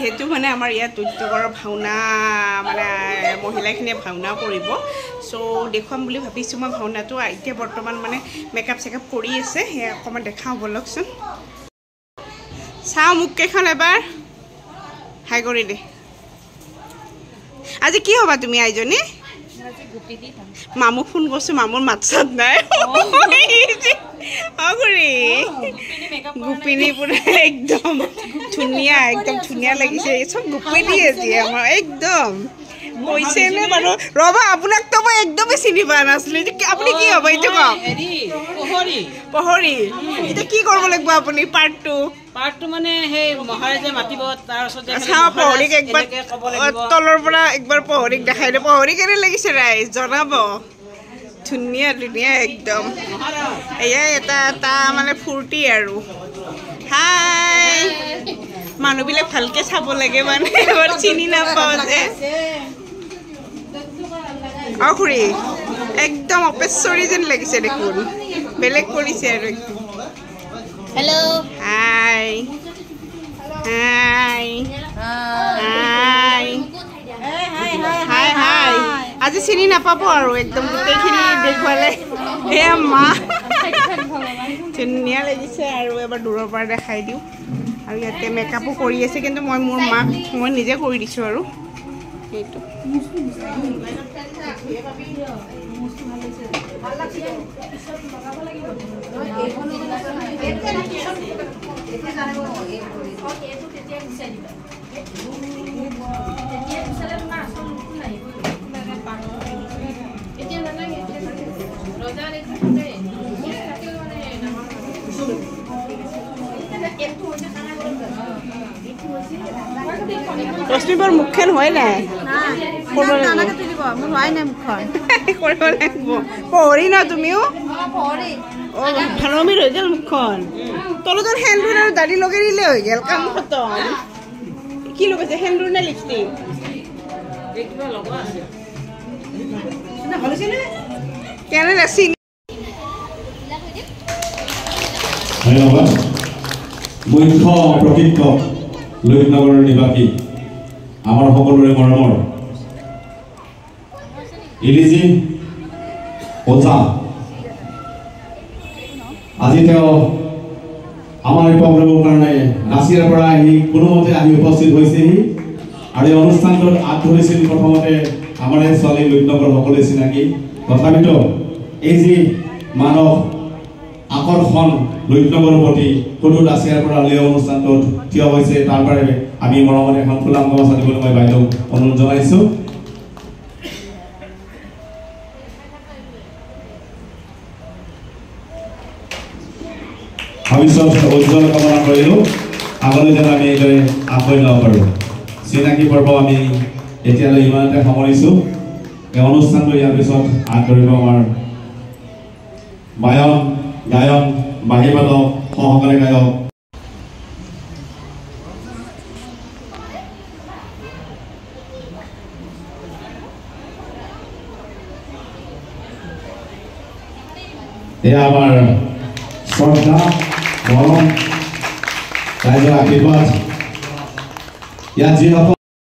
যিহেতু মানে আমাৰ ইয়াত দৈত্যগড়ৰ ভাওনা মানে মহিলাখিনিয়ে ভাওনা কৰিব সো দেখুৱাম বুলি ভাবিছোঁ মই ভাওনাটো এতিয়া বৰ্তমান মানে মেকআপ চেকআপ কৰি আছে সেয়া অকণমান দেখাওঁ বলকচোন চাওঁ মোক কেইখন এবাৰ হাই কৰি দে আজি কি হ'বা তুমি আইজনী মামুক ফোন কৰিছোঁ মামুৰ মাত চাত নাই গোপিনী পুৰা একদম ধুনীয়া লাগিছে চব গোপিনী আজি আমাৰ একদম কৈছে নে বাৰু ৰবা আপোনাক তো মই একদমেই চিনি পোৱা নাছিলোঁ আপুনি কি হ'ব এইটো কওক পহৰি এতিয়া কি কৰিব লাগিব আপুনি পাৰ্টটো মানে সেই মহাৰাজে মাতিব তাৰ ওচৰত চাওঁ পহৰিক একবাৰ তলৰ পৰা একবাৰ পহৰিক দেখাই দিওঁ পহৰি কেনে লাগিছে ৰাইজ জনাব ধুনীয়া একদম এয়াই এটা মানে ফূৰ্তি আৰু হাই মানুহবিলাক ভালকে চাব লাগে মানে এবাৰ চিনি নাপাওঁ যে খুৰী একদম অপেশ্বৰী যেন লাগিছে দেখোন বেলেগ কৰিছে আৰু হেল্ল' হাই আজি চিনি নাপাব আৰু একদম গোটেইখিনি দেখুৱালে এয়া মা ধুনীয়া লাগিছে আৰু এবাৰ দূৰৰ পৰা দেখাই দিওঁ আৰু ইয়াতে মেকআপো কৰি আছে কিন্তু মই মোৰ মাক মই নিজে কৰি দিছোঁ আৰু সেইটো ৰশ্মিবৰ মুখখন হয় নাই পহৰি ন তুমিও ভালমিৰ হৈ গ'ল মুখখন তলতৰ সেন্দুৰ আৰু দাড়ি লগাই দিলে হৈ গ'ল কাম খতম কি লগাইছে সেন্দুৰ নে লিপষ্টিক কেনে চিনি মুখ্য প্ৰশিক্ষক লুইতনগৰৰ নিবাসী আমাৰ সকলোৰে মৰমৰ ইলিজি ওজা আজি তেওঁ আমাৰ এই প্ৰগ্ৰামৰ কাৰণে ৰাছিয়াৰ পৰা আহি কোনোমতে আহি উপস্থিত হৈছেহি আৰু এই অনুষ্ঠানটোত আগ ধৰিছিল প্ৰথমতে আমাৰ এই ছোৱালী লুইতনগৰ সকলোৱে চিনাকি তথাপিতো এই যি মানৱ আকৰ্ষণ লুইতনগৰৰ প্ৰতি কোনো ৰাছিয়াৰ পৰা উলিওৱা অনুষ্ঠানটোত থিয় হৈছে তাৰ বাবে আমি মৰমৰে এখন ফুলাম গামোচা দিবলৈ মই বাইদেউ অনুৰোধ জনাইছোঁ ভৱিষ্যত উজ্জ্বল কামনা কৰিলোঁ আগলৈ যেন আমি এইদৰে আগুৱাই ল'ব পাৰোঁ চিনাকি পৰ্ব আমি এতিয়ালৈ ইমানতে সামৰিছোঁ এই অনুষ্ঠানটো ইয়াৰ পিছত আগবাঢ়িব আমাৰ গায়ন বাহিৰবাদক সহকাৰী গায়ক এয়া আমাৰ শ্ৰদ্ধা মৰম ৰাইজৰ আশীৰ্বাদ ইয়াত যিসকল